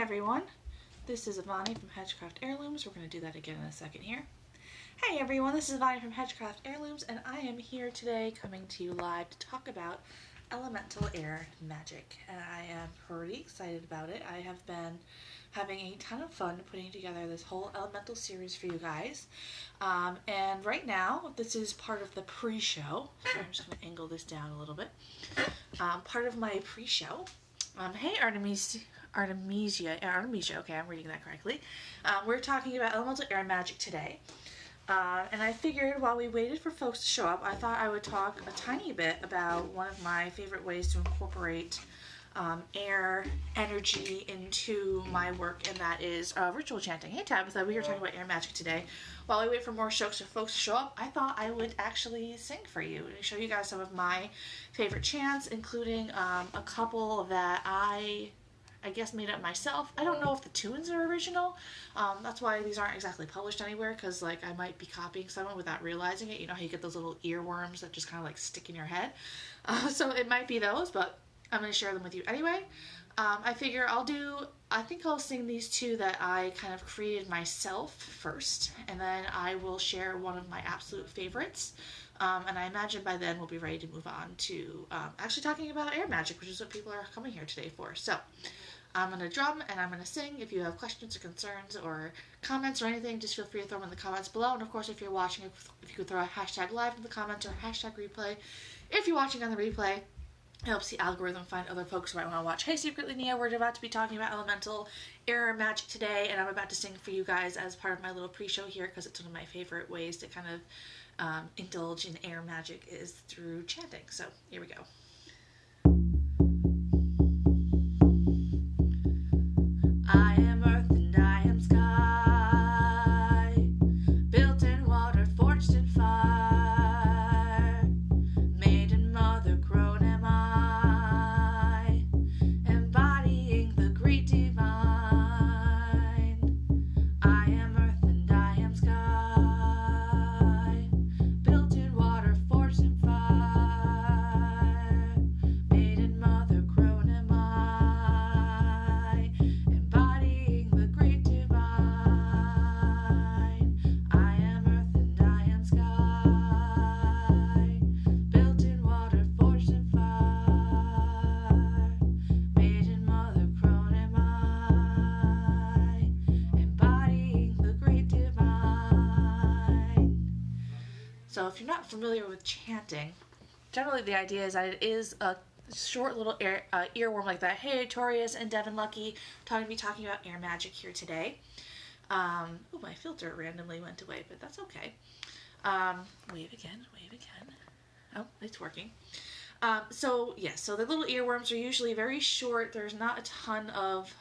everyone, this is Avani from Hedgecraft Heirlooms. We're going to do that again in a second here. Hey everyone, this is Avani from Hedgecraft Heirlooms, and I am here today coming to you live to talk about Elemental Air Magic, and I am pretty excited about it. I have been having a ton of fun putting together this whole Elemental series for you guys, and right now this is part of the pre-show. So I'm just going to angle this down a little bit. Part of my pre-show. Hey Artemisia, okay, I'm reading that correctly. We're talking about Elemental Air Magic today. And I figured while we waited for folks to show up, I thought I would talk a tiny bit about one of my favorite ways to incorporate air energy into my work, and that is ritual chanting. Hey Tabitha, we were talking about air magic today. While we wait for more folks to show up, I thought I would actually sing for you and show you guys some of my favorite chants, including a couple that I guess made up myself. I don't know if the tunes are original. That's why these aren't exactly published anywhere, because like I might be copying someone without realizing it. You know how you get those little earworms that just kind of like stick in your head? So it might be those, but I'm going to share them with you anyway. I figure I think I'll sing these two that I kind of created myself first, and then I will share one of my absolute favorites. And I imagine by then we'll be ready to move on to actually talking about air magic, which is what people are coming here today for. So I'm going to drum and I'm going to sing. If you have questions or concerns or comments or anything, just feel free to throw them in the comments below. And of course, if you're watching, if you could throw a hashtag live in the comments or hashtag replay. If you're watching on the replay, it helps the algorithm find other folks who might want to watch. Hey, Secretly Nia, we're about to be talking about Elemental Air Magic today, and I'm about to sing for you guys as part of my little pre-show here, because it's one of my favorite ways to kind of indulge in air magic is through chanting. So here we go. I am earth and I am sky, built in water, forged in fire, made in mother, grown am I, embodying the great divine. I am earth and I am sky, built in water, forged in fire, made in mother, grown am I, embodying the great divine. I am earth and I am sky, built in water, forged in fire, made in mother, grown am I, embodying the great divine. So if you're not familiar with chanting, generally the idea is that it is a short little earworm like that. Hey, Torius and Devin Lucky, talking about air magic here today. Oh, my filter randomly went away, but that's okay. Wave again. Oh, it's working. So the little earworms are usually very short. There's not a ton of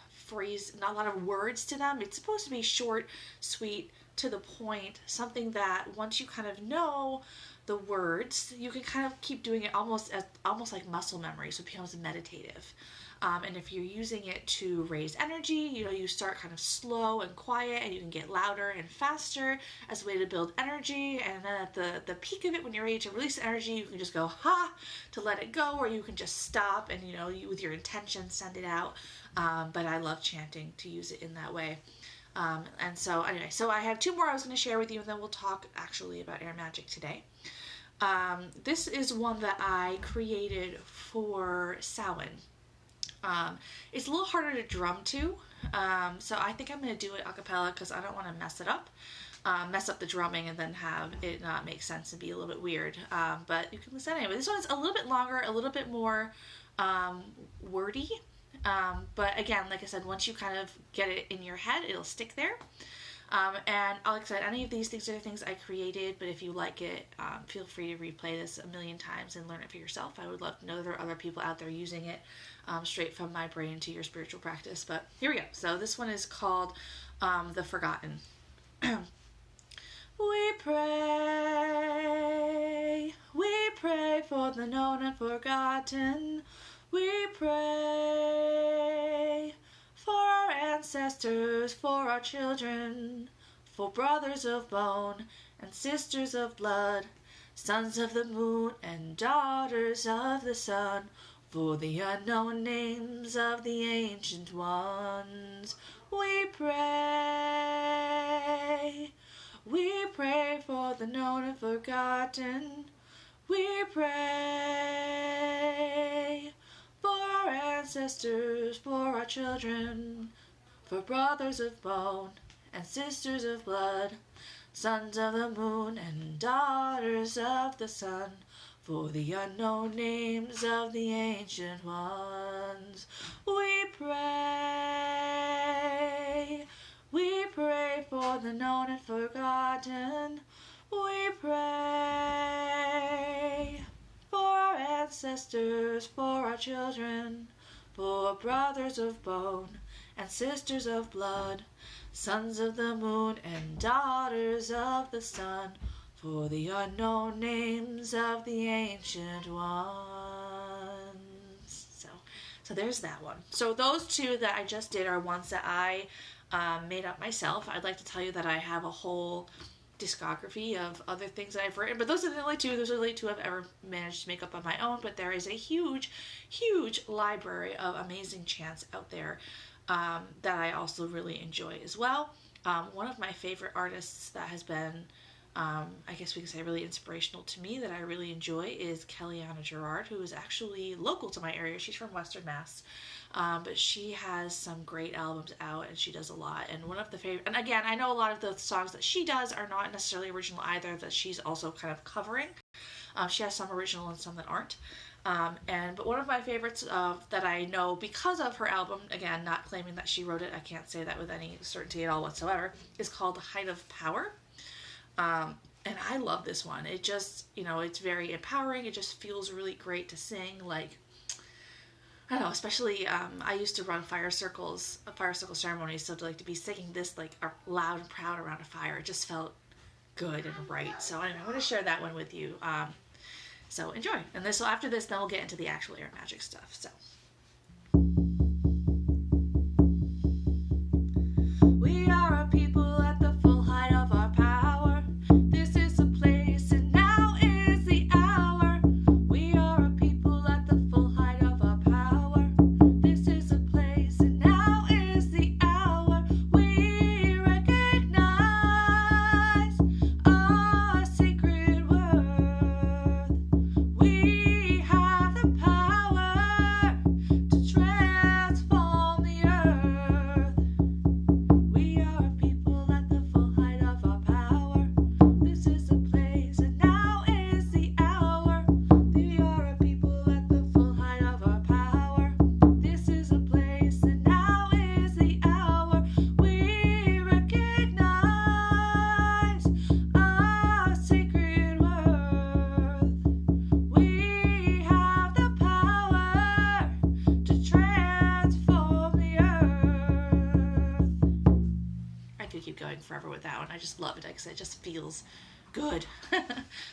not a lot of words to them. It's supposed to be short, sweet, to the point, something that once you kind of know the words, you can kind of keep doing it almost like muscle memory, so it becomes meditative. And if you're using it to raise energy, you start kind of slow and quiet, and you can get louder and faster as a way to build energy. And then at the peak of it, when you're ready to release energy, you can just go ha to let it go, or you can just stop and you with your intention send it out. But I love chanting to use it in that way. And so anyway, so I have two more I was going to share with you, and then we'll talk actually about air magic today. This is one that I created for Samhain. It's a little harder to drum to, so I think I'm going to do it a cappella because I don't want to mess it up, mess up the drumming and then have it not make sense and be a little bit weird, but you can listen anyway. This one's a little bit longer, a little bit more wordy, but again, like I said, once you kind of get it in your head, it'll stick there. And like I said, any of these things are things I created, but if you like it, feel free to replay this a million times and learn it for yourself. I would love to know there are other people out there using it straight from my brain to your spiritual practice. But here we go. So this one is called The Forgotten. We pray for the known and forgotten. We pray for our ancestors, for our children, for brothers of bone and sisters of blood, sons of the moon and daughters of the sun, For the unknown names of the ancient ones, we pray. We pray for the known and forgotten. We pray for our ancestors, for our children, for brothers of bone and sisters of blood, sons of the moon and daughters of the sun, for the unknown names of the ancient ones. We pray. We pray for the known and forgotten. We pray for our ancestors, for our children, for brothers of bone and sisters of blood, sons of the moon and daughters of the sun, for the unknown names of the ancient ones. So there's that one. So those two that I just did are ones that I made up myself. I'd like to tell you that I have a whole discography of other things that I've written, but those are the only two. Those are the only two I've ever managed to make up on my own, but there is a huge library of amazing chants out there that I also really enjoy as well. One of my favorite artists that has been, I guess we could say, really inspirational to me that I really enjoy is Kellyanna Gerard, who is actually local to my area. She's from Western Mass, but she has some great albums out, and she does a lot. And one of the favorite, and again, I know a lot of the songs that she does are not necessarily original either, that she's also kind of covering. She has some original and some that aren't. But one of my favorites that I know because of her album, again, not claiming that she wrote it, I can't say that with any certainty at all whatsoever, is called Height of Power. And I love this one. It just, it's very empowering. It just feels really great to sing. Like, I don't know, especially, I used to run fire circle ceremonies, so to be singing this, loud and proud around a fire, it just felt good and right. So anyway, I'm going to share that one with you. So enjoy. And after this, then we'll get into the actual Air Magick stuff. So. We are a people at the full height of our power. This is the place and now is the hour. We are a people at the full height of our power. This is the place and now is the hour. We recognize our sacred worth. We have the power to transform the earth. We are a people at the full height of our power. This is the place and now is the hour. We are a people at the full height of our power. This is the place and now is the hour. We recognize our sacred worth. We have the power to transform the earth. I could keep going forever with that one. I just love it because it just feels good.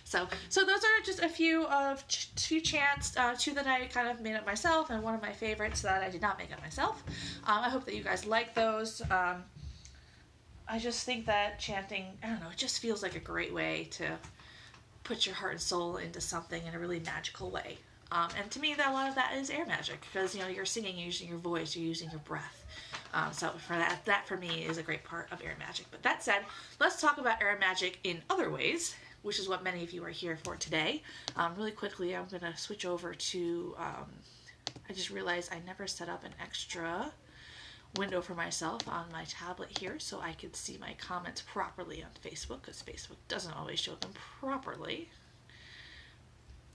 So those are just a few of two chants, two that I kind of made up myself, and one of my favorites that I did not make up myself. I hope that you guys like those. I just think that chanting, I don't know, it just feels like a great way to put your heart and soul into something in a really magical way. And to me, a lot of that is Air Magick, because you're singing, you're using your voice, you're using your breath. So for that for me is a great part of Air Magick. But that said, let's talk about Air Magick in other ways, which is what many of you are here for today. Really quickly, I'm going to switch over to, I just realized I never set up an extra window for myself on my tablet here so I could see my comments properly on Facebook, because Facebook doesn't always show them properly.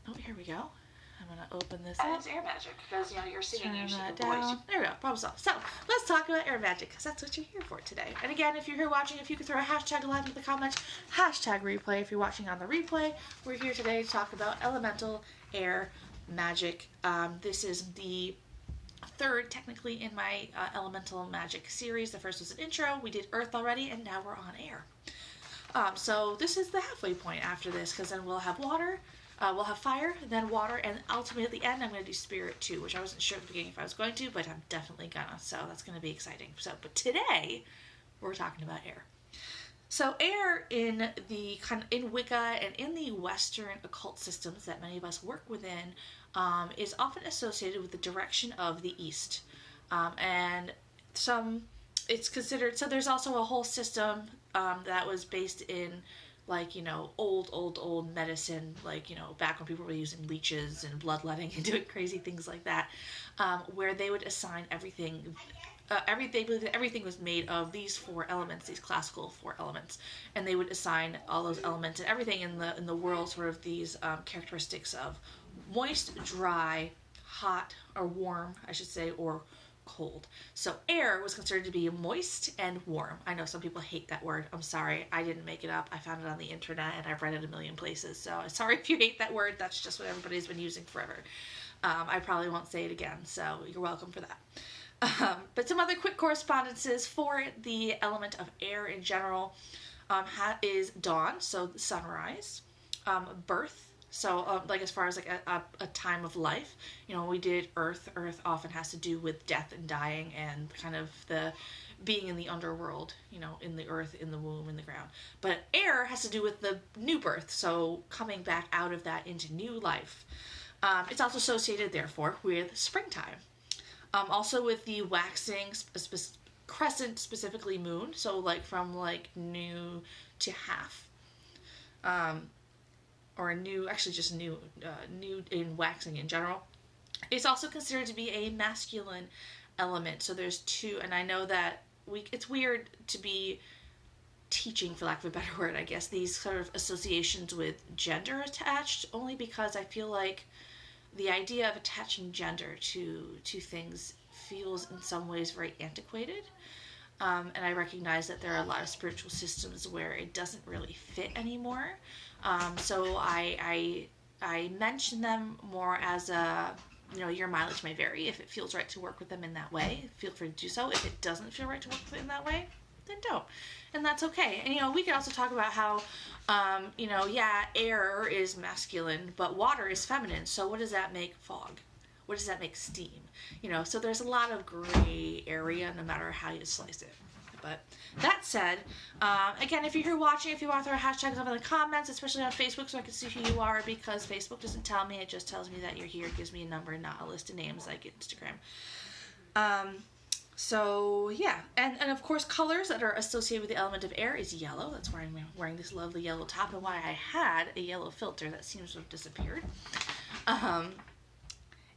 Oh, here we go. I'm going to open this up. It's Air Magick, because you're singing, Turn using that your voice. down. There we go, problem solved. So let's talk about Air Magick, because that's what you're here for today. And again, if you're here watching, if you could throw a hashtag live in the comments, hashtag replay if you're watching on the replay. We're here today to talk about Elemental Air Magick. This is the third technically in my Elemental Magic series. The first was an intro, we did Earth already, and now we're on air. So this is the halfway point after this, because then we'll have water, we'll have fire, then water, and ultimately at the end I'm going to do spirit too, which I wasn't sure at the beginning if I was going to, but I'm definitely gonna, so that's going to be exciting. But today we're talking about air. So air in Wicca and in the Western occult systems that many of us work within is often associated with the direction of the east. And it's considered, so there's also a whole system that was based in like, old medicine, like, back when people were using leeches and bloodletting and doing crazy things like that, where they would assign everything. They believed that everything was made of these four elements, these classical four elements, and they would assign all those elements and everything in the world sort of these characteristics of moist, dry, hot, or warm, I should say, or cold. So air was considered to be moist and warm. I know some people hate that word. I'm sorry. I didn't make it up. I found it on the internet and I've read it a million places. So sorry if you hate that word. That's just what everybody's been using forever. I probably won't say it again, so you're welcome for that. But some other quick correspondences for the element of air in general is dawn, so sunrise, birth. So, like, as far as like a time of life, we did earth. Earth often has to do with death and dying and kind of the being in the underworld, in the earth, in the womb, in the ground. But air has to do with the new birth, so coming back out of that into new life. It's also associated, therefore, with springtime. Also with the waxing crescent, specifically moon, so like from like new to half. Or new, actually just new in waxing in general. It's also considered to be a masculine element. So there's two, and I know that it's weird to be teaching, for lack of a better word, I guess, these sort of associations with gender attached, only because I feel like the idea of attaching gender to things feels in some ways very antiquated. And I recognize that there are a lot of spiritual systems where it doesn't really fit anymore. So I mention them more as a, your mileage may vary. If it feels right to work with them in that way, feel free to do so. If it doesn't feel right to work with it in that way, then don't. And that's okay. And, we could also talk about how, air is masculine, but water is feminine. So what does that make fog? What does that make steam? So there's a lot of gray area no matter how you slice it. But that said, again, if you're here watching, if you want to throw hashtags up in the comments, especially on Facebook so I can see who you are, because Facebook doesn't tell me, it just tells me that you're here. It gives me a number, not a list of names like Instagram. So, yeah. And of course, colors that are associated with the element of air is yellow. That's why I'm wearing this lovely yellow top and why I had a yellow filter that seems to have disappeared.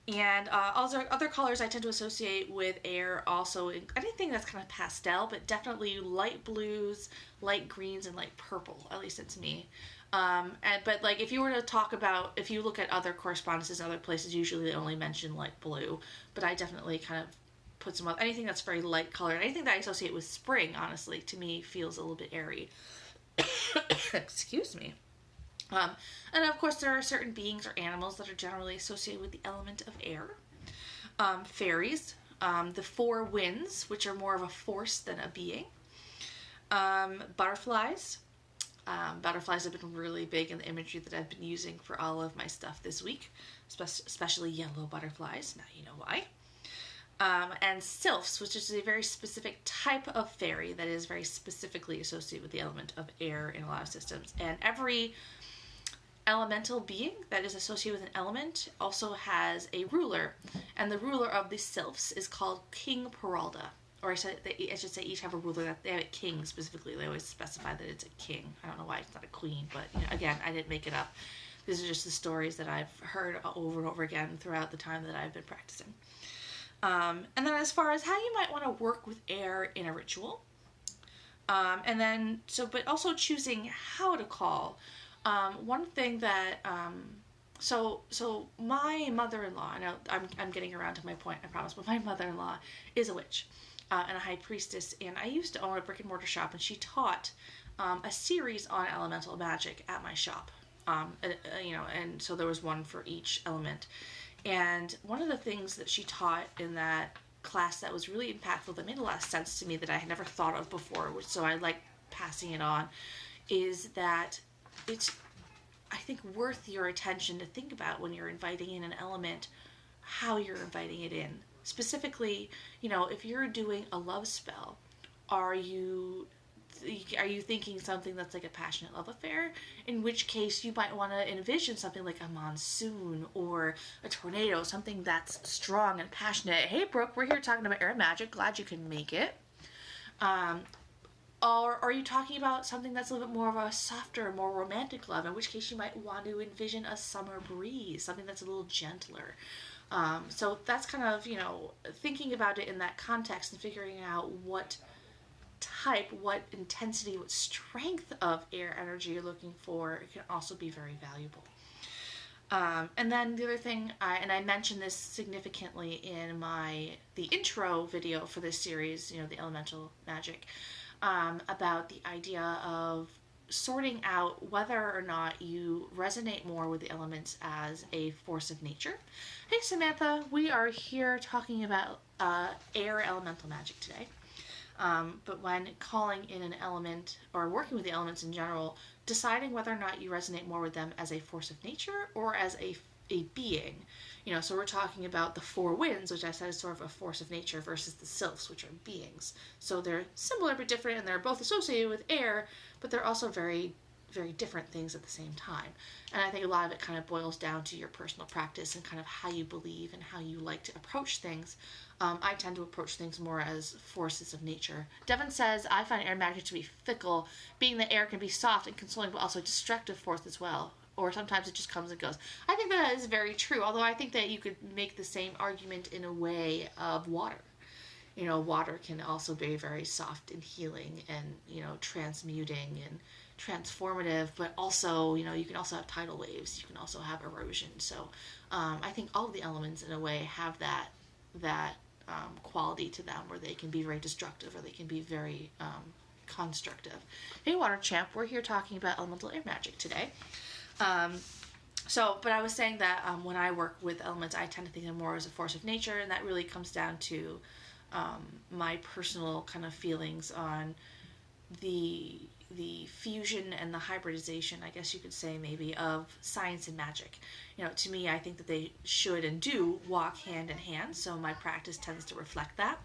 And also other colors I tend to associate with air also, anything that's kind of pastel, but definitely light blues, light greens, and light purple, at least it's me. But like if you were to talk about, if you look at other correspondences in other places, usually they only mention light blue, but I definitely kind of put some other, anything that's very light colored, anything that I associate with spring, honestly, to me feels a little bit airy. Excuse me. And of course, there are certain beings or animals that are generally associated with the element of air. Fairies, the four winds, which are more of a force than a being. Butterflies. Butterflies have been really big in the imagery that I've been using for all of my stuff this week, especially yellow butterflies. Now you know why. And sylphs, which is a very specific type of fairy that is very specifically associated with the element of air in a lot of systems. And every elemental being that is associated with an element also has a ruler, and the ruler of the sylphs is called King Peralda. Or I should say each have a ruler. That they have a king specifically. They always specify that it's a king. I don't know why it's not a queen, but again, I didn't make it up. These are just the stories that I've heard over and over again throughout the time that I've been practicing. And then as far as how you might want to work with air in a ritual, but also choosing how to call. One thing that, so my mother-in-law, I know I'm getting around to my point, I promise, but my mother-in-law is a witch, and a high priestess, and I used to own a brick and mortar shop, and she taught, a series on elemental magic at my shop, and so there was one for each element, and one of the things that she taught in that class that was really impactful, that made a lot of sense to me that I had never thought of before, so I like passing it on, is that it's, I think, worth your attention to think about when you're inviting in an element, how you're inviting it in. Specifically, if you're doing a love spell, are you are you thinking something that's like a passionate love affair? In which case you might want to envision something like a monsoon or a tornado, something that's strong and passionate. Hey, Brooke, we're here talking about Air Magick. Glad you can make it. Or are you talking about something that's a little bit more of a softer, more romantic love, in which case you might want to envision a summer breeze, something that's a little gentler. So that's kind of, thinking about it in that context and figuring out what type, what intensity, what strength of air energy you're looking for can also be very valuable. And then the other thing, and I mentioned this significantly in the intro video for this series, the elemental magic, about the idea of sorting out whether or not you resonate more with the elements as a force of nature. Hey Samantha, we are here talking about air elemental magic today. But when calling in an element or working with the elements in general, deciding whether or not you resonate more with them as a force of nature or as a being. So we're talking about the four winds, which I said is sort of a force of nature, versus the sylphs, which are beings. So they're similar but different, and they're both associated with air, but they're also very, very different things at the same time. And I think a lot of it kind of boils down to your personal practice and kind of how you believe and how you like to approach things. I tend to approach things more as forces of nature. Devin says, I find air magic to be fickle, being that air can be soft and consoling, but also a destructive force as well. Or sometimes it just comes and goes. I think that is very true, although I think that you could make the same argument in a way of water. Water can also be very soft and healing and, transmuting and transformative, but also, you can also have tidal waves. You can also have erosion. So I think all of the elements in a way have that quality to them where they can be very destructive or they can be very constructive. Hey, Water Champ, we're here talking about elemental air magic today. But I was saying that when I work with elements, I tend to think of them more as a force of nature, and that really comes down to my personal kind of feelings on the fusion and the hybridization, I guess you could say maybe, of science and magic. To me, I think that they should and do walk hand in hand, so my practice tends to reflect that.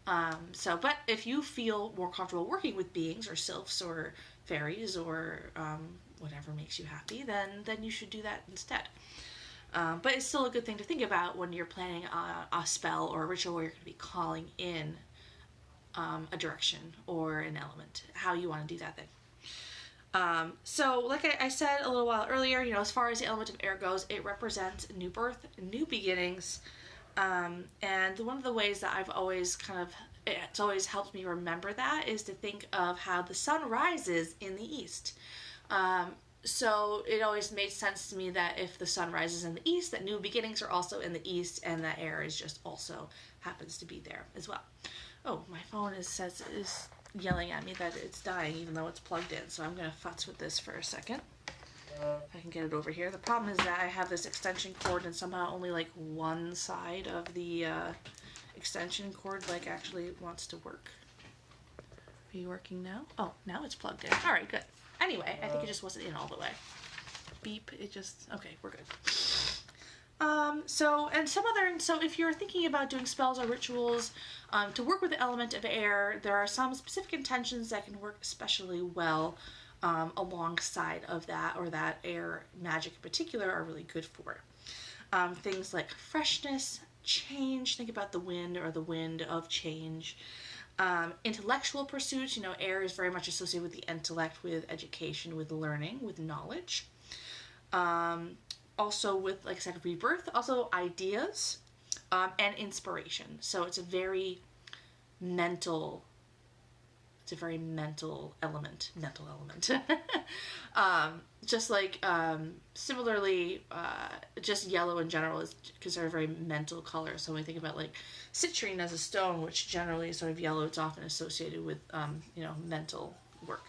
But if you feel more comfortable working with beings or sylphs or fairies or whatever makes you happy, then you should do that instead. But it's still a good thing to think about when you're planning a spell or a ritual where you're going to be calling in a direction or an element, how you want to do that thing. So like I said a little while earlier, as far as the element of air goes, it represents new birth, new beginnings. And one of the ways that it's always helped me remember that is to think of how the sun rises in the east. So it always made sense to me that if the sun rises in the east, that new beginnings are also in the east, and that air is just also happens to be there as well. Oh, my phone is yelling at me that it's dying even though it's plugged in, so I'm going to futz with this for a second. If I can get it over here. The problem is that I have this extension cord and somehow only like one side of the extension cord actually wants to work. Are you working now? Oh, now it's plugged in. All right, good. Anyway, I think it just wasn't in all the way. Beep, okay, we're good. So if you're thinking about doing spells or rituals to work with the element of air, there are some specific intentions that can work especially well alongside of that, or that air magic in particular are really good for. Things like freshness, change, think about the wind or the wind of change. Intellectual pursuits, air is very much associated with the intellect, with education, with learning, with knowledge. Also with, like I said, rebirth, also ideas, and inspiration. So it's a very mental element. Just like, similarly, just yellow in general is considered a very mental color. So when we think about like citrine as a stone, which generally is sort of yellow, it's often associated with, mental work.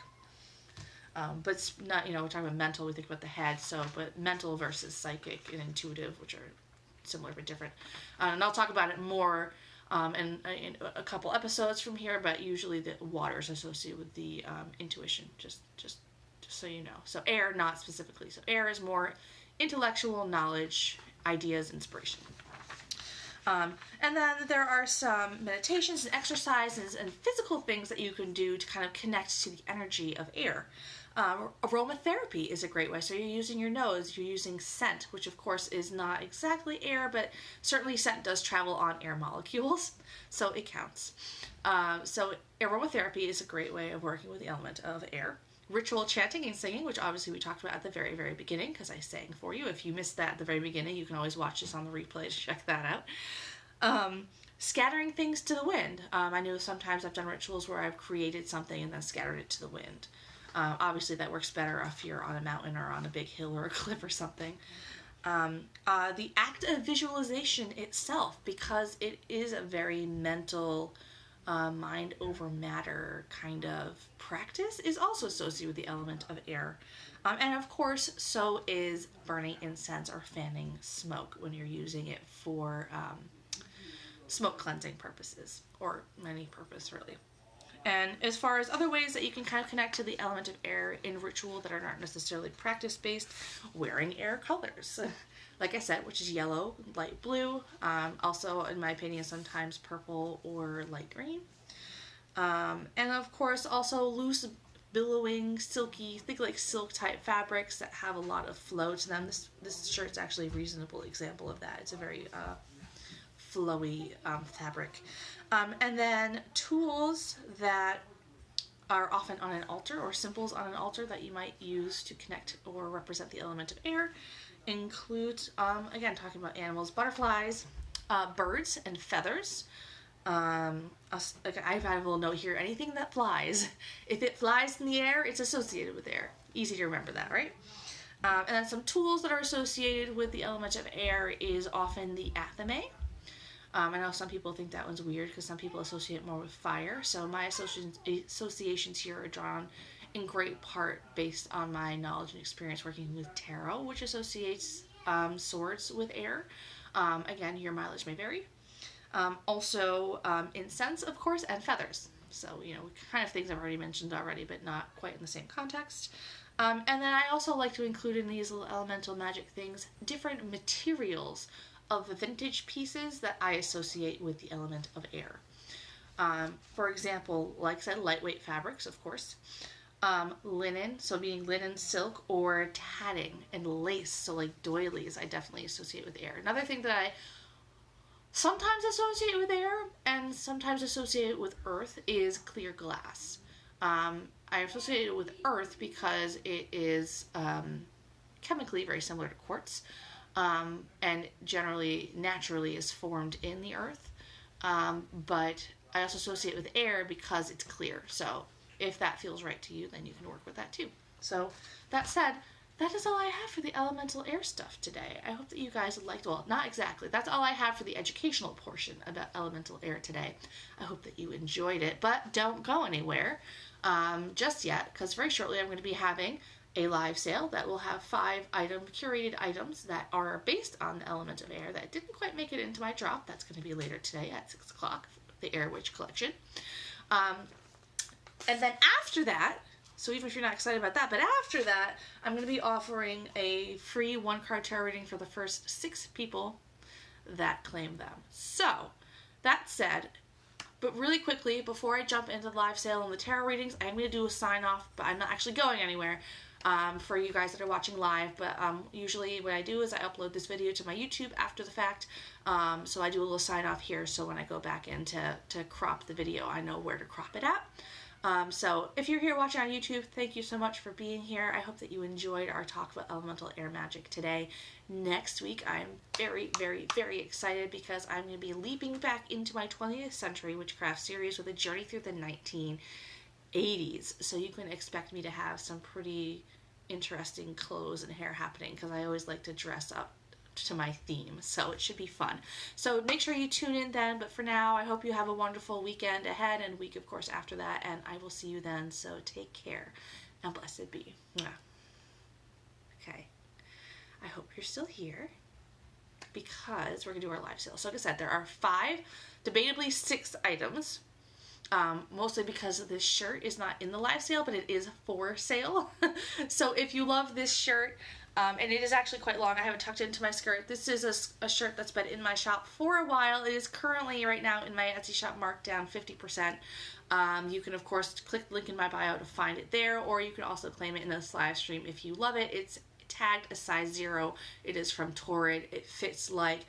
But it's not, we're talking about mental, we think about the head, but mental versus psychic and intuitive, which are similar but different. And I'll talk about it more in a couple episodes from here, but usually the water is associated with the intuition, just so you know. So air, not specifically. So air is more intellectual knowledge, ideas, inspiration. And then there are some meditations and exercises and physical things that you can do to kind of connect to the energy of air. Aromatherapy is a great way. So you're using your nose, you're using scent, which of course is not exactly air, but certainly scent does travel on air molecules, so it counts. So aromatherapy is a great way of working with the element of air. Ritual chanting and singing, which obviously we talked about at the very, very beginning, because I sang for you. If you missed that at the very beginning, you can always watch this on the replay to check that out. Scattering things to the wind. I know sometimes I've done rituals where I've created something and then scattered it to the wind. Obviously that works better if you're on a mountain or on a big hill or a cliff or something. The act of visualization itself, because it is a very mental, mind over matter kind of practice, is also associated with the element of air. And of course, so is burning incense or fanning smoke when you're using it for smoke cleansing purposes, or any purpose really. And as far as other ways that you can kind of connect to the element of air in ritual that are not necessarily practice-based, wearing air colors. Like I said, which is yellow, light blue, also in my opinion sometimes purple or light green. And of course also loose, billowing, silky, think like silk type fabrics that have a lot of flow to them. This shirt's actually a reasonable example of that. It's a very flowy fabric. And then tools that are often on an altar, or symbols on an altar that you might use to connect or represent the element of air, include, again, talking about animals, butterflies, birds, and feathers. I've had a little note here, anything that flies. If it flies in the air, it's associated with air. Easy to remember that, right? And then some tools that are associated with the element of air is often the athame. I know some people think that one's weird because some people associate more with fire. So my associations here are drawn in great part based on my knowledge and experience working with tarot, which associates swords with air. Again, your mileage may vary. Also incense, of course, and feathers. So, kind of things I've already mentioned already, but not quite in the same context. And then I also like to include in these little elemental magic things different materials of vintage pieces that I associate with the element of air. For example, like I said, lightweight fabrics, of course. Linen, so being linen, silk, or tatting, and lace, so like doilies, I definitely associate with air. Another thing that I sometimes associate with air and sometimes associate with earth is clear glass. I associate it with earth because it is chemically very similar to quartz. And generally, naturally is formed in the earth. But I also associate it with air because it's clear. So if that feels right to you, then you can work with that too. So that said, that is all I have for the elemental air stuff today. I hope that you guys liked, well, not exactly. That's all I have for the educational portion about elemental air today. I hope that you enjoyed it, but don't go anywhere just yet, because very shortly I'm going to be having a live sale that will have 5 curated items that are based on the element of air that didn't quite make it into my drop. That's going to be later today at 6 o'clock, the Air Witch collection. And then after that, so even if you're not excited about that, but after that, I'm going to be offering a free 1-card tarot reading for the first 6 people that claim them. So, that said, but really quickly, before I jump into the live sale and the tarot readings, I'm going to do a sign off, but I'm not actually going anywhere. For you guys that are watching live, but usually what I do is I upload this video to my YouTube after the fact, so I do a little sign off here, so when I go back in to crop the video, I know where to crop it at. So if you're here watching on YouTube, thank you so much for being here. I hope that you enjoyed our talk about elemental air magic today. Next week, I'm very, very, very excited because I'm going to be leaping back into my 20th century witchcraft series with a journey through the 1980s. So you can expect me to have some pretty interesting clothes and hair happening because I always like to dress up to my theme, so it should be fun. So make sure you tune in then, but for now I hope you have a wonderful weekend ahead and week of course after that, and I will see you then. So take care and blessed be. Okay, I hope you're still here because we're gonna do our live sale. So like I said, there are 5, debatably 6 items. Mostly because this shirt is not in the live sale, but it is for sale. So if you love this shirt, And it is actually quite long. I have it tucked into my skirt. This is a shirt that's been in my shop for a while. It is currently, right now, in my Etsy shop, marked down 50%. You can, of course, click the link in my bio to find it there, or you can also claim it in this live stream if you love it. It's tagged a size 0. It is from Torrid. It fits like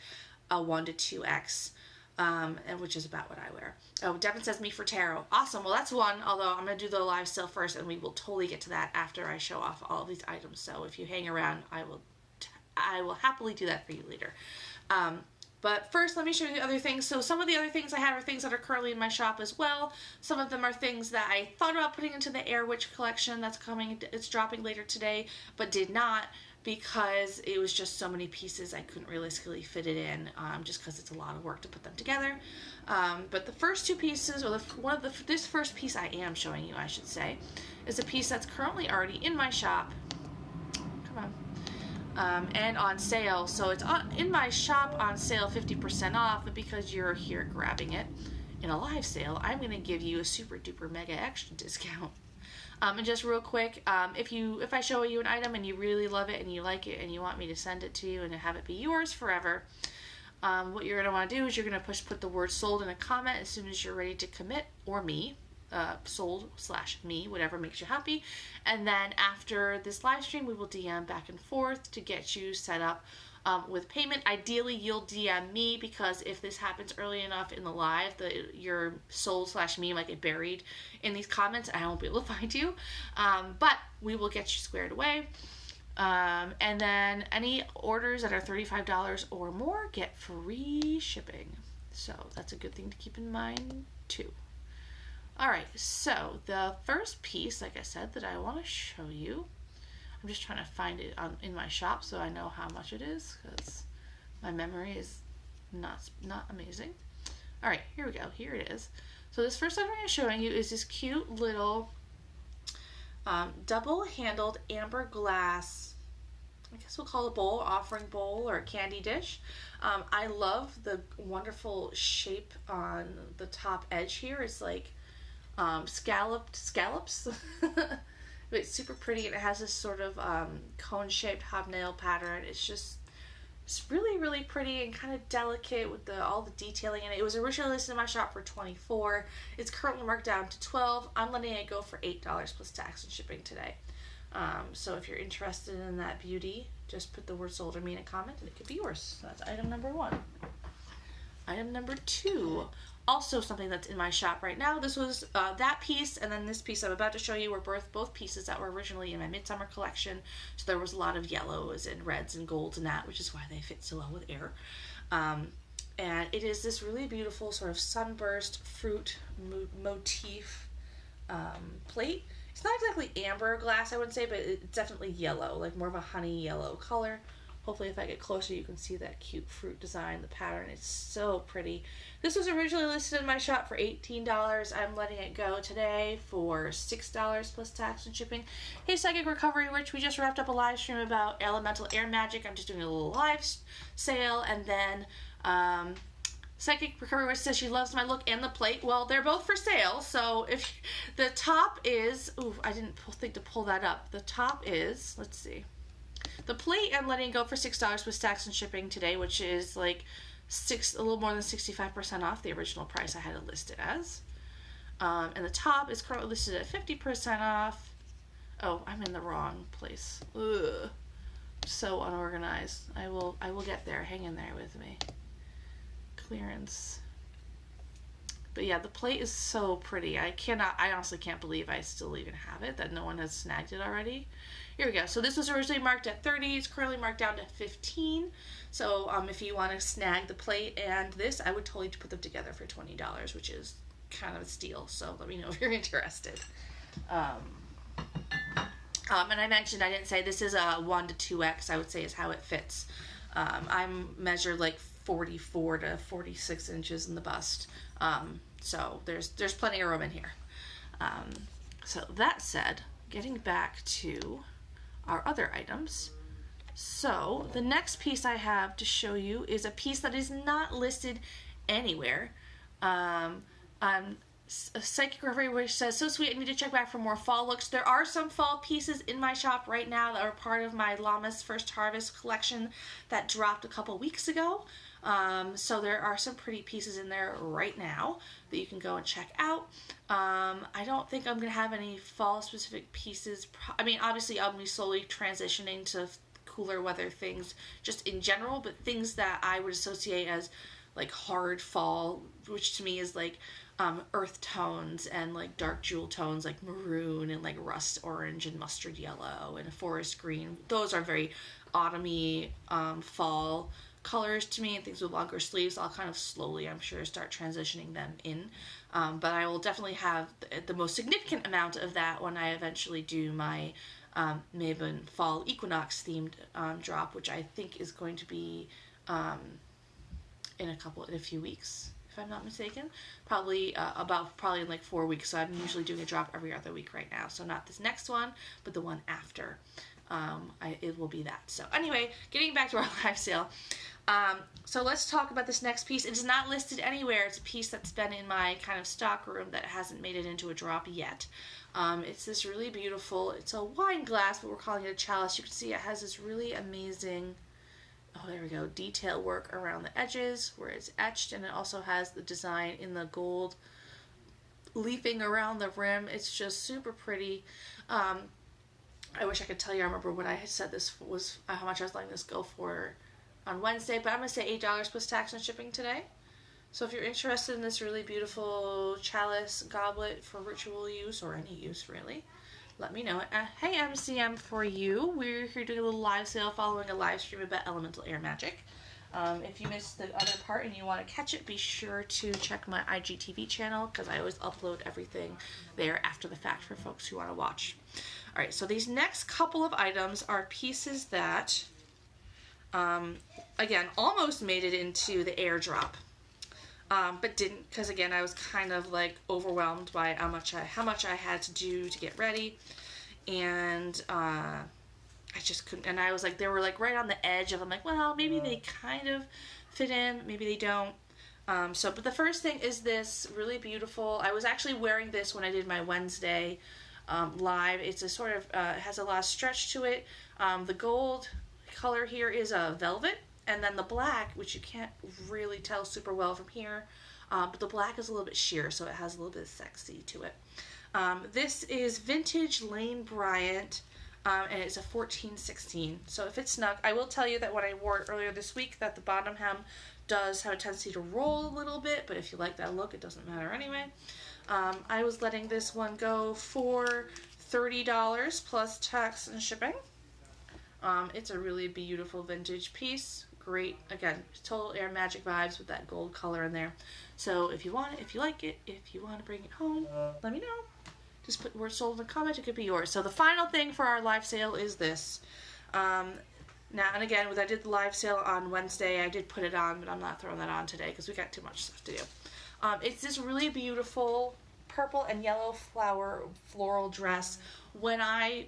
a 1 to 2X. And which is about what I wear. Oh, Devin says me for tarot. Awesome. Well, that's one, although I'm going to do the live sale first, and we will totally get to that after I show off all of these items. So if you hang around, I will happily do that for you later. But first, let me show you the other things. So some of the other things I have are things that are currently in my shop as well. Some of them are things that I thought about putting into the Air Witch collection that's coming. It's dropping later today, but did not, because it was just so many pieces I couldn't realistically fit it in, just because it's a lot of work to put them together. But the first two pieces, or this first piece I am showing you, I should say, is a piece that's currently already in my shop. Come on. And on sale. So it's in my shop on sale 50% off, but because you're here grabbing it in a live sale, I'm going to give you a super duper mega extra discount. And just real quick, if I show you an item and you really love it and you like it and you want me to send it to you and to have it be yours forever, what you're going to want to do is you're going to put the word sold in a comment as soon as you're ready to commit, or me, sold/me, whatever makes you happy. And then after this live stream, we will DM back and forth to get you set up with payment. Ideally, you'll DM me, because if this happens early enough in the live, your sold/me might get buried in these comments and I won't be able to find you. But we will get you squared away. And then any orders that are $35 or more get free shipping. So that's a good thing to keep in mind too. Alright, so the first piece, like I said, that I want to show you, I'm just trying to find it in my shop so I know how much it is, because my memory is not amazing. Alright, here we go. Here it is. So this first item I'm showing you is this cute little double-handled amber glass, I guess we'll call it a bowl, offering bowl, or a candy dish. I love the wonderful shape on the top edge here. It's like scallops. It's super pretty, and it has this sort of cone-shaped hobnail pattern. It's really, really pretty and kind of delicate with all the detailing in it. It was originally listed in my shop for $24. It's currently marked down to $12. I'm letting it go for $8 plus tax and shipping today. So if you're interested in that beauty, just put the word sold or me in a comment and it could be yours. So that's item number 1. Item number 2. Also something that's in my shop right now. This was that piece, and then this piece I'm about to show you were both pieces that were originally in my midsummer collection. So there was a lot of yellows and reds and golds in that, which is why they fit so well with Air. And it is this really beautiful sort of sunburst fruit motif plate. It's not exactly amber glass, I wouldn't say, but it's definitely yellow, like more of a honey yellow color. Hopefully if I get closer you can see that cute fruit design, the pattern. It's so pretty. This was originally listed in my shop for $18. I'm letting it go today for $6 plus tax and shipping. Hey Psychic Recovery Witch, we just wrapped up a live stream about elemental Air Magic. I'm just doing a little live sale. And then Psychic Recovery Witch says she loves my look and the plate. Well, they're both for sale. So if the top is, ooh, I didn't think to pull that up. The top is, let's see. The plate I'm letting go for $6 with tax and shipping today, which is like a little more than 65% off the original price I had it listed as. And the top is currently listed at 50% off. Oh, I'm in the wrong place. Ugh. So unorganized. I will get there. Hang in there with me. Clearance. But yeah, the plate is so pretty. I honestly can't believe I still even have it, that no one has snagged it already. Here we go. So this was originally marked at $30. It's currently marked down to $15. So if you want to snag the plate and this, I would totally put them together for $20, which is kind of a steal. So let me know if you're interested. And I mentioned, I didn't say, this is a 1 to 2X, I would say is how it fits. I'm measured like 44 to 46 inches in the bust. So there's plenty of room in here. So that said, getting back to our other items. So the next piece I have to show you is a piece that is not listed anywhere. Psychic Recovery, which says, so sweet, I need to check back for more fall looks. There are some fall pieces in my shop right now that are part of my Llama's First Harvest collection that dropped a couple weeks ago. So there are some pretty pieces in there right now that you can go and check out. I don't think I'm going to have any fall specific pieces. I mean, obviously I'll be slowly transitioning to cooler weather things just in general, but things that I would associate as like hard fall, which to me is like earth tones and like dark jewel tones like maroon and like rust orange and mustard yellow and forest green. Those are very autumny fall colors to me, and things with longer sleeves. I'll kind of slowly, I'm sure, start transitioning them in. But I will definitely have the most significant amount of that when I eventually do my Maven Fall Equinox themed drop, which I think is going to be in a few weeks, if I'm not mistaken. Probably in like 4 weeks. So I'm usually doing a drop every other week right now. So not this next one, but the one after. It will be that. So anyway, getting back to our live sale. So let's talk about this next piece. It is not listed anywhere. It's a piece that's been in my kind of stock room that hasn't made it into a drop yet. It's this really beautiful, it's a wine glass, but we're calling it a chalice. You can see it has this really amazing, oh there we go, detail work around the edges where it's etched, and it also has the design in the gold leafing around the rim. It's just super pretty. I wish I could tell you, I remember when I had said this was how much I was letting this go for on Wednesday, but I'm going to say $8 plus tax and shipping today. So if you're interested in this really beautiful chalice goblet for ritual use, or any use really, let me know. Hey MCM for you. We're here doing a little live sale following a live stream about Elemental Air Magic. If you missed the other part and you want to catch it, be sure to check my IGTV channel, because I always upload everything there after the fact for folks who want to watch. Alright, so these next couple of items are pieces that, again, almost made it into the airdrop. But didn't, because again I was kind of like overwhelmed by how much I had to do to get ready, and I just couldn't. And I was like, they were like right on the edge of, I'm like, well, maybe they kind of fit in, maybe they don't. But the first thing is this really beautiful. I was actually wearing this when I did my Wednesday live. It's a sort of it has a lot of stretch to it. The gold color here is a velvet. And then the black, which you can't really tell super well from here, but the black is a little bit sheer, so it has a little bit of sexy to it. This is Vintage Lane Bryant, and it's a 14-16. So if it's snug, I will tell you that when I wore it earlier this week, that the bottom hem does have a tendency to roll a little bit, but if you like that look, it doesn't matter anyway. I was letting this one go for $30 plus tax and shipping. It's a really beautiful vintage piece. Great, again, total Air Magick vibes with that gold color in there. So if you want it, if you like it, if you want to bring it home, let me know. Just put word sold in the comment, it could be yours. So the final thing for our live sale is this. Now, and again, when I did the live sale on Wednesday, I did put it on, but I'm not throwing that on today because we got too much stuff to do. It's this really beautiful purple and yellow floral dress. I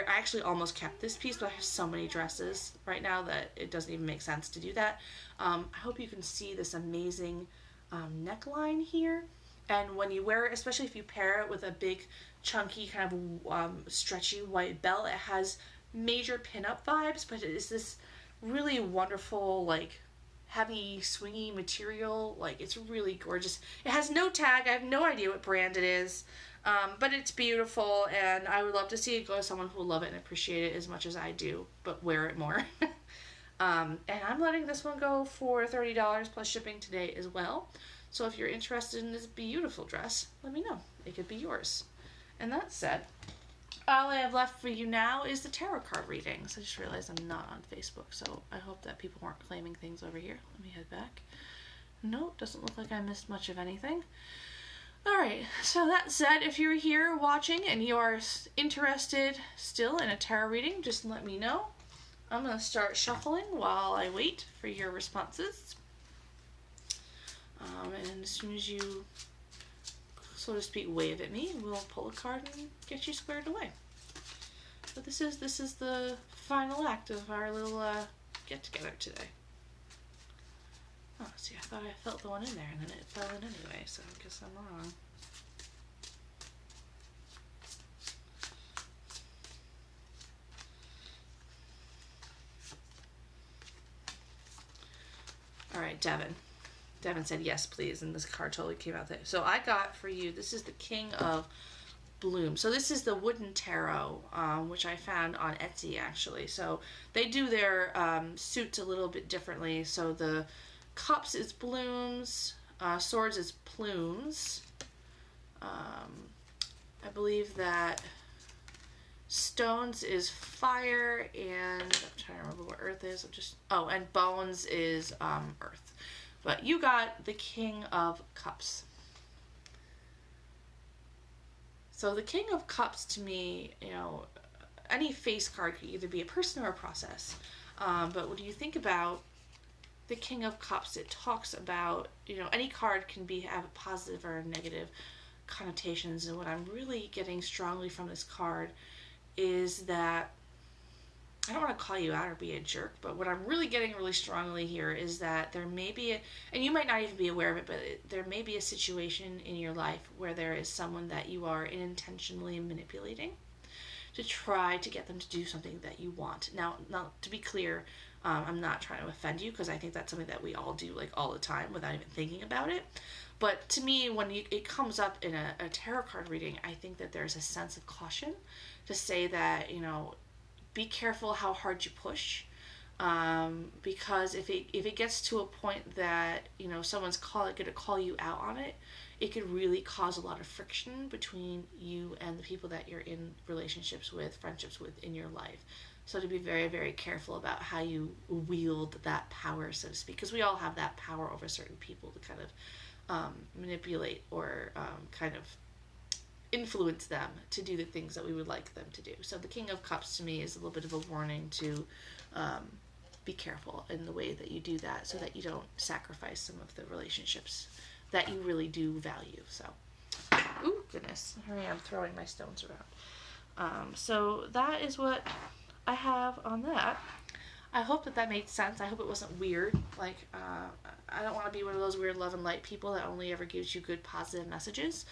actually almost kept this piece, but I have so many dresses right now that it doesn't even make sense to do that. I hope you can see this amazing neckline here. And when you wear it, especially if you pair it with a big, chunky, kind of stretchy white belt, it has major pinup vibes, but it is this really wonderful, like, heavy, swingy material. Like, it's really gorgeous. It has no tag. I have no idea what brand it is. But it's beautiful, and I would love to see it go to someone who will love it and appreciate it as much as I do, but wear it more. And I'm letting this one go for $30 plus shipping today as well. So if you're interested in this beautiful dress, let me know. It could be yours. And that said, all I have left for you now is the tarot card readings. I just realized I'm not on Facebook, so I hope that people weren't claiming things over here. Let me head back. Nope, doesn't look like I missed much of anything. Alright, so that said, if you're here watching and you are interested still in a tarot reading, just let me know. I'm going to start shuffling while I wait for your responses. And as soon as you, so to speak, wave at me, we'll pull a card and get you squared away. But this is the final act of our little get-together today. Oh, see, I thought I felt the one in there, and then it fell in anyway, so I guess I'm wrong. Devin. Devin said, yes, please. And this card totally came out there. So I got for you, this is the King of Bloom. So this is the wooden tarot, which I found on Etsy, actually. So they do their suits a little bit differently. So the cups is blooms, swords is plumes. I believe that stones is fire, and I'm trying to remember what earth is. And bones is earth. But you got the King of Cups. So the King of Cups, to me, any face card could either be a person or a process. But when you think about the King of Cups, it talks about, any card can have a positive or a negative connotations. And what I'm really getting strongly from this card is that, I don't want to call you out or be a jerk, but what I'm really getting really strongly here is that there may be and you might not even be aware of it, but there may be a situation in your life where there is someone that you are intentionally manipulating to try to get them to do something that you want. Now, to be clear, I'm not trying to offend you, because I think that's something that we all do, like, all the time without even thinking about it. But to me, when it comes up in a tarot card reading, I think that there's a sense of caution to say that, be careful how hard you push, because if it gets to a point that someone's going to call you out on it, it could really cause a lot of friction between you and the people that you're in relationships with, friendships with in your life. So to be very, very careful about how you wield that power, so to speak, because we all have that power over certain people to kind of manipulate or kind of influence them to do the things that we would like them to do. So the King of Cups to me is a little bit of a warning to be careful in the way that you do that, so that you don't sacrifice some of the relationships that you really do value. So, ooh, goodness, here I am throwing my stones around. So that is what I have on that. I hope that made sense. I hope it wasn't weird. Like, I don't want to be one of those weird love and light people that only ever gives you good positive messages,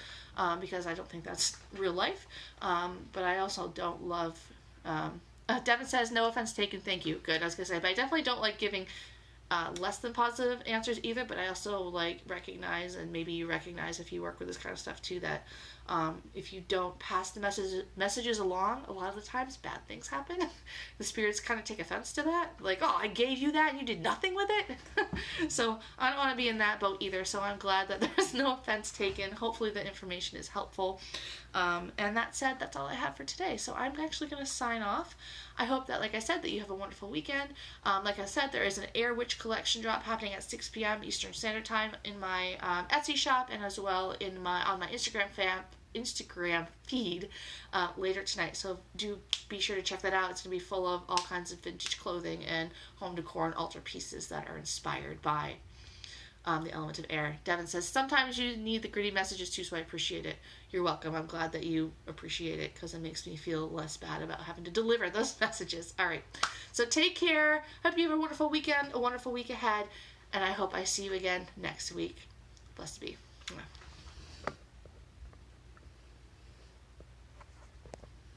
because I don't think that's real life. But I also don't love... Devin says, no offense taken, thank you. Good, I was going to say, but I definitely don't like giving less than positive answers either, but I also recognize, and maybe you recognize if you work with this kind of stuff too, that if you don't pass the messages along, a lot of the times bad things happen. The spirits kind of take offense to that, like, oh, I gave you that and you did nothing with it. So I don't want to be in that boat either, so I'm glad that there's no offense taken. Hopefully the information is helpful. And that said, that's all I have for today. So I'm actually going to sign off. I hope that, like I said, that you have a wonderful weekend. Like I said, there is an Air Witch collection drop happening at 6 p.m. Eastern Standard Time in my Etsy shop, and as well on my Instagram feed later tonight. So do be sure to check that out. It's going to be full of all kinds of vintage clothing and home decor and altar pieces that are inspired by the element of air. Devin says, sometimes you need the gritty messages too, so I appreciate it. You're welcome. I'm glad that you appreciate it, because it makes me feel less bad about having to deliver those messages. All right. So take care. Hope you have a wonderful weekend, a wonderful week ahead, and I hope I see you again next week. Blessed be.